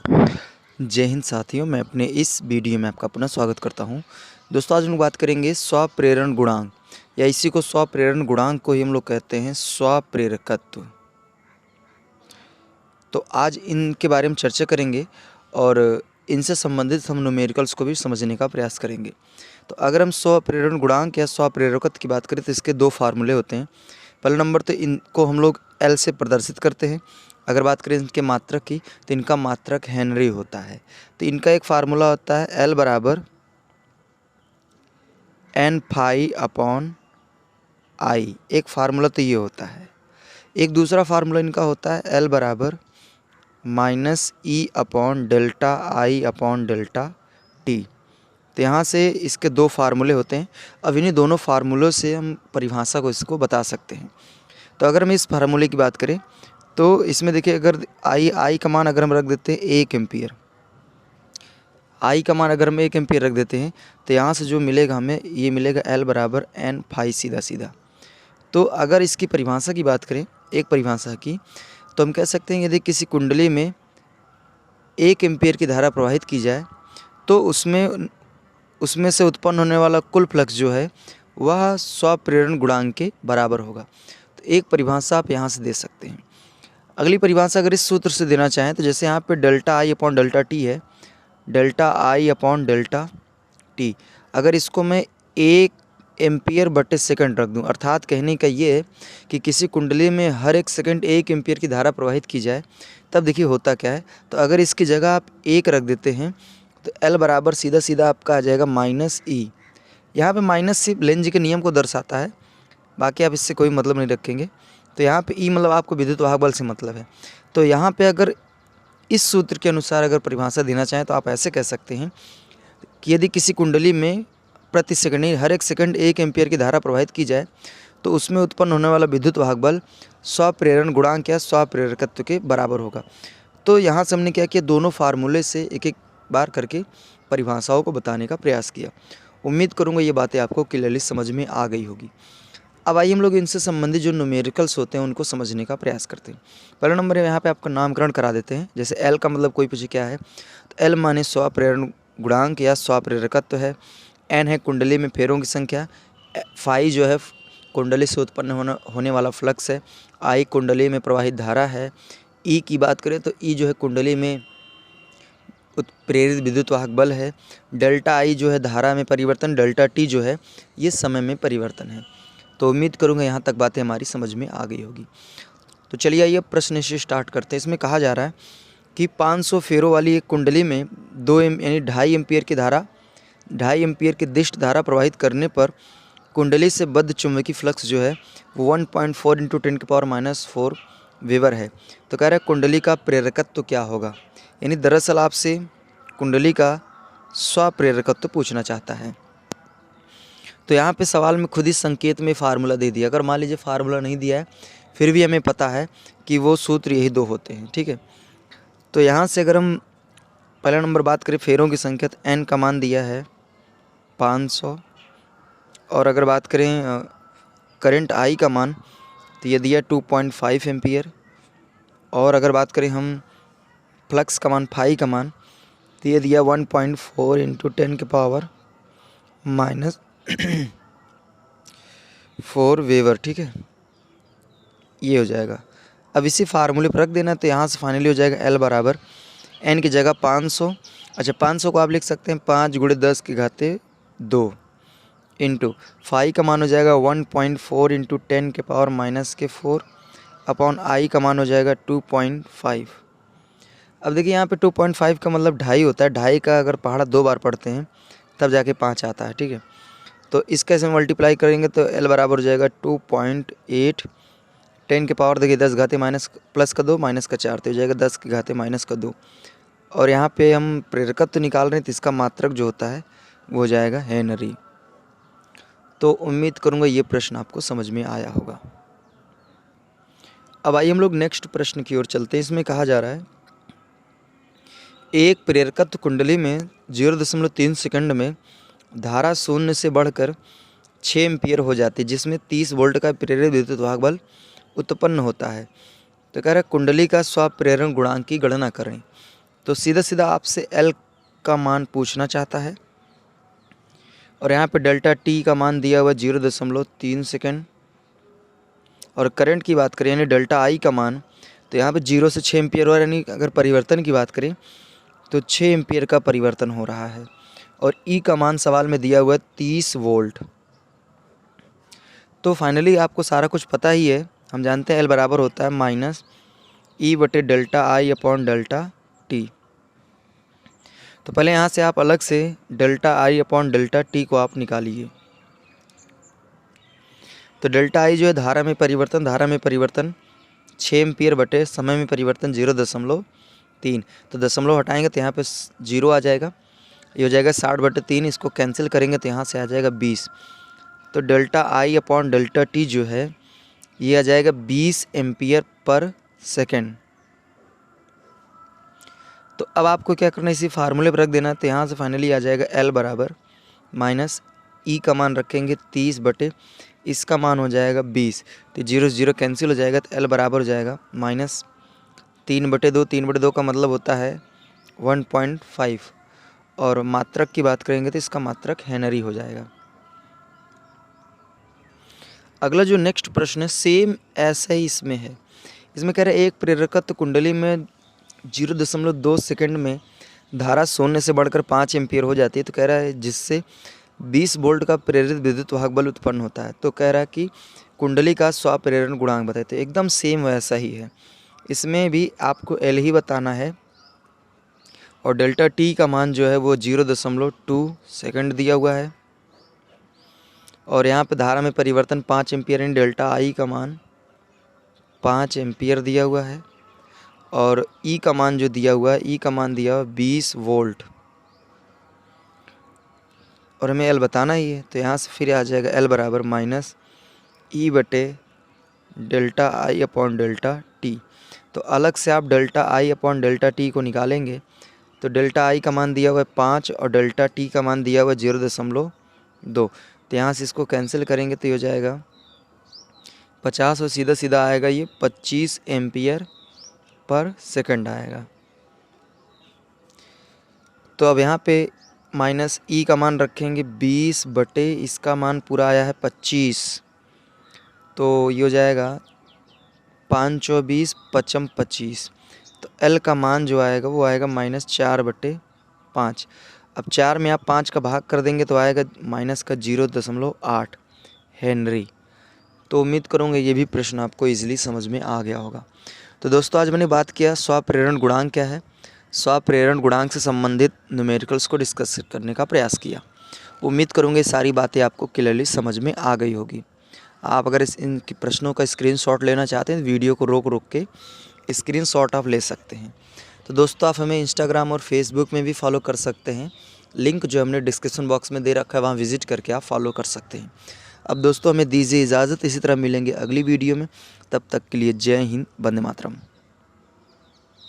जय हिंद साथियों, मैं अपने इस वीडियो में आपका पुनः स्वागत करता हूं। दोस्तों, आज हम लोग बात करेंगे स्वप्रेरण गुणांक या इसी को स्वप्रेरण गुणांक को ही हम लोग कहते हैं स्वप्रेरकत्व। तो आज इनके बारे में चर्चा करेंगे और इनसे संबंधित हम न्यूमेरिकल्स को भी समझने का प्रयास करेंगे। तो अगर हम स्वप्रेरण गुणांक या स्वप्रेरकत्व की बात करें तो इसके दो फार्मूले होते हैं। पहला नंबर तो इनको हम लोग एल से प्रदर्शित करते हैं। अगर बात करें इनके मात्रक की तो इनका मात्रक हेनरी होता है। तो इनका एक फार्मूला होता है एल बराबर एन फाई अपॉन आई। एक फार्मूला तो ये होता है। एक दूसरा फार्मूला इनका होता है एल बराबर minus E upon delta i upon delta T. तो यहाँ से इसके दो फार्मूले होते हैं। अब इन्हीं दोनों फार्मूलों से हम परिभाषा को इसको बता सकते हैं। तो अगर हम इस फार्मूले की बात करें तो इसमें देखिए, अगर आई का मान अगर हम रख देते हैं 1 एम्पियर, आई का मान अगर हम 1 एम्पियर रख देते हैं तो यहाँ से जो मिलेगा हमें, ये मिलेगा एल बराबर एन फाई सीधा सीधा। तो अगर इसकी परिभाषा की बात करें, एक परिभाषा की, तो हम कह सकते हैं यदि किसी कुंडली में 1 एम्पियर की धारा प्रवाहित की जाए तो उसमें से उत्पन्न होने वाला कुल फ्लक्स जो है वह स्वप्रेरण गुणांक के बराबर होगा। तो एक परिभाषा आप यहाँ से दे सकते हैं। अगली परिभाषा अगर इस सूत्र से देना चाहें तो जैसे यहाँ पे delta i upon delta t है, delta i upon delta t, अगर इसको मैं 1 एम्पियर बटे सेकंड रख दूं, अर्थात कहने का ये है कि किसी कुंडली में हर एक सेकंड 1 एम्पियर की धारा प्रवाहित की जाए, तब देखिए होता क्या है। तो अगर इसकी जगह आप 1 रख देते हैं तो एल बराबर सीधा सीधा आपका आ जाएगा माइनस ई। यहाँ पे माइनस सिर्फ लेंज के नियम को दर्शाता है, बाकी आप इससे कोई मतलब नहीं रखेंगे। तो यहाँ पे ई मतलब आपको विद्युत वाहक बल से मतलब है। तो यहाँ पे अगर इस सूत्र के अनुसार अगर परिभाषा देना चाहें तो आप ऐसे कह सकते हैं कि यदि किसी कुंडली में प्रति सेकंड हर एक सेकंड 1 एम्पियर की धारा प्रवाहित की जाए तो उसमें उत्पन्न होने वाला विद्युत वाहक बल स्वप्रेरण गुणांक या स्वप्रेरकत्व के बराबर होगा। तो यहाँ से हमने क्या किया, दोनों फार्मूले से एक एक बार करके परिभाषाओं को बताने का प्रयास किया। उम्मीद करूँगा ये बातें आपको क्लियरली समझ में आ गई होगी। अब आइए हम लोग इनसे संबंधित जो न्यूमेरिकल्स होते हैं उनको समझने का प्रयास करते हैं। पहला नंबर यहाँ पे आपका नामकरण करा देते हैं। जैसे एल का मतलब कोई पूछे क्या है, तो एल माने स्वप्रेरण गुणांक या स्वप्रेरकत्व है। एन है कुंडली में फेरों की संख्या। फाई जो है कुंडली से उत्पन्न होने वाला फ्लक्स है। आई कुंडली में प्रवाहित धारा है। ई की बात करें तो ई जो है कुंडली में प्रेरित विद्युत वाहक बल है। डेल्टा आई जो है धारा में परिवर्तन, डेल्टा टी जो है ये समय में परिवर्तन है। तो उम्मीद करूँगा यहाँ तक बातें हमारी समझ में आ गई होगी। तो चलिए आइए प्रश्न से स्टार्ट करते हैं। इसमें कहा जा रहा है कि 500 फेरों वाली एक कुंडली में 2 यानी 2.5 एम्पियर की धारा, 2.5 एम्पियर की दिष्ट धारा प्रवाहित करने पर कुंडली से बद्ध चुंबकीय फ्लक्स जो है वो 1.4 × 10⁻⁴ वेबर है। तो कह रहा है कुंडली का प्रेरकत्व क्या होगा, यानी दरअसल आपसे कुंडली का स्वप्रेरकत्व पूछना चाहता है। तो यहाँ पे सवाल में खुद ही संकेत में फार्मूला दे दिया। अगर मान लीजिए फार्मूला नहीं दिया है फिर भी हमें पता है कि वो सूत्र यही दो होते हैं, ठीक है। तो यहाँ से अगर हम पहला नंबर बात करें फेरों की संख्या, तो एन का मान दिया है 500, और अगर बात करें करंट आई का मान तो ये दिया 2.5 एम्पियर, और अगर बात करें हम फ्लक्स का मान फाई का मान तो ये दिया 1.4 × 10⁻⁴ वेबर, ठीक है। ये हो जाएगा। अब इसी फार्मूले पर रख देना, तो यहाँ से फाइनली हो जाएगा एल बराबर एन की जगह 500। अच्छा, 500 को आप लिख सकते हैं 5 × 10⁻² इंटू फाई का मान हो जाएगा 1.4 × 10⁻⁻⁴ अपॉन आई का मान हो जाएगा 2.5। अब देखिए यहाँ पे 2.5 का मतलब 2.5 होता है। 2.5 का अगर पहाड़ा 2 बार पढ़ते हैं तब जाके 5 आता है, ठीक है। तो इसका ऐसे मल्टीप्लाई करेंगे तो एल बराबर हो जाएगा 2.8 10 के पावर देखिए 10 घाते माइनस प्लस का 2 माइनस का 4 तो हो जाएगा 10 के घाते माइनस का 2। और यहाँ पे हम प्रेरकत्व निकाल रहे हैं तो इसका मात्रक जो होता है वो हो जाएगा हेनरी। तो उम्मीद करूँगा ये प्रश्न आपको समझ में आया होगा। अब आइए हम लोग नेक्स्ट प्रश्न की ओर चलते हैं। इसमें कहा जा रहा है एक प्रेरकत्व कुंडली में 0.3 सेकंड में धारा शून्य से बढ़कर 6 एम्पियर हो जाती है, जिसमें 30 वोल्ट का प्रेरित विद्युत वाहक बल उत्पन्न होता है। तो कह रहा है कुंडली का स्वप्रेरण गुणांक की गणना करें। तो सीधा सीधा आपसे L का मान पूछना चाहता है और यहाँ पे डेल्टा टी का मान दिया हुआ 0.3 सेकेंड। और करंट की बात करें यानी डेल्टा आई का मान, तो यहाँ पे 0 से 6 एम्पियर और यानी अगर परिवर्तन की बात करें तो 6 एम्पियर का परिवर्तन हो रहा है। और ई का मान सवाल में दिया हुआ है 30 वोल्ट। तो फाइनली आपको सारा कुछ पता ही है, हम जानते हैं L बराबर होता है माइनस ई बटे delta i upon delta T. तो पहले यहाँ से आप अलग से delta i upon delta T को आप निकालिए। तो डेल्टा आई जो है धारा में परिवर्तन 6 एम्पियर बटे समय में परिवर्तन 0.3। तो दशमलव हटाएंगे तो यहाँ पे 0 आ जाएगा, ये हो जाएगा 60/3। इसको कैंसिल करेंगे तो यहाँ से आ जाएगा 20। तो delta i upon delta T जो है ये आ जाएगा 20 एम्पियर पर सेकेंड। तो अब आपको क्या करना है, इसी फार्मूले पर रख देना है। तो यहाँ से फाइनली आ जाएगा L बराबर माइनस ई का मान रखेंगे 30 बटे इसका मान हो जाएगा 20। तो 0 से 0 कैंसिल हो जाएगा, तो L बराबर हो जाएगा माइनस 3/2। 3/2 का मतलब होता है 1.5। और मात्रक की बात करेंगे तो इसका मात्रक हेनरी हो जाएगा। अगला जो नेक्स्ट प्रश्न है सेम ऐसा ही इसमें है। इसमें कह रहा है एक प्रेरकत्व कुंडली में 0.2 सेकंड में धारा 0 से बढ़कर 5 एम्पियर हो जाती है। तो कह रहा है जिससे 20 वोल्ट का प्रेरित विद्युत वाहक बल उत्पन्न होता है। तो कह रहा है कि कुंडली का स्वप्रेरण गुणांक बताए। तो एकदम सेम वैसा ही है, इसमें भी आपको L ही बताना है। और डेल्टा टी का मान जो है वो 0.2 सेकंड दिया हुआ है। और यहाँ पे धारा में परिवर्तन 5 एम्पियर इन डेल्टा आई का मान 5 एम्पियर दिया हुआ है। और ई का मान जो दिया हुआ है, ई का मान दिया हुआ 20 वोल्ट और हमें L बताना ही है। तो यहाँ से फिर आ जाएगा L बराबर माइनस ई बटे delta i upon delta T. तो अलग से आप delta i upon delta T को निकालेंगे तो डेल्टा आई का मान दिया हुआ है 5 और डेल्टा टी का मान दिया हुआ है 0.2। तो यहाँ से इसको कैंसिल करेंगे तो ये हो जाएगा 50 और सीधा सीधा आएगा ये 25 एम्पियर पर सेकंड आएगा। तो अब यहाँ पे माइनस ई का मान रखेंगे 20 बटे इसका मान पूरा आया है 25। तो ये हो जाएगा 5 24 55 25। तो L का मान जो आएगा वो आएगा -4/5। अब 4 में आप 5 का भाग कर देंगे तो आएगा माइनस का 0.8 हेनरी। तो उम्मीद करूँगा ये भी प्रश्न आपको इजीली समझ में आ गया होगा। तो दोस्तों आज मैंने बात किया स्वप्रेरण गुणांक क्या है, स्वप्रेरण गुणांक से संबंधित न्यूमेरिकल्स को डिस्कस करने का प्रयास किया। उम्मीद करूँगा ये सारी बातें आपको क्लियरली समझ में आ गई होगी। आप अगर इन प्रश्नों का स्क्रीनशॉट लेना चाहते हैं तो वीडियो को रोक के स्क्रीनशॉट आप ले सकते हैं। तो दोस्तों आप हमें इंस्टाग्राम और फेसबुक में भी फॉलो कर सकते हैं, लिंक जो हमने डिस्क्रिप्शन बॉक्स में दे रखा है वहाँ विजिट करके आप फॉलो कर सकते हैं। अब दोस्तों हमें दीजिए इजाज़त, इसी तरह मिलेंगे अगली वीडियो में। तब तक के लिए जय हिंद, वंदे मातरम।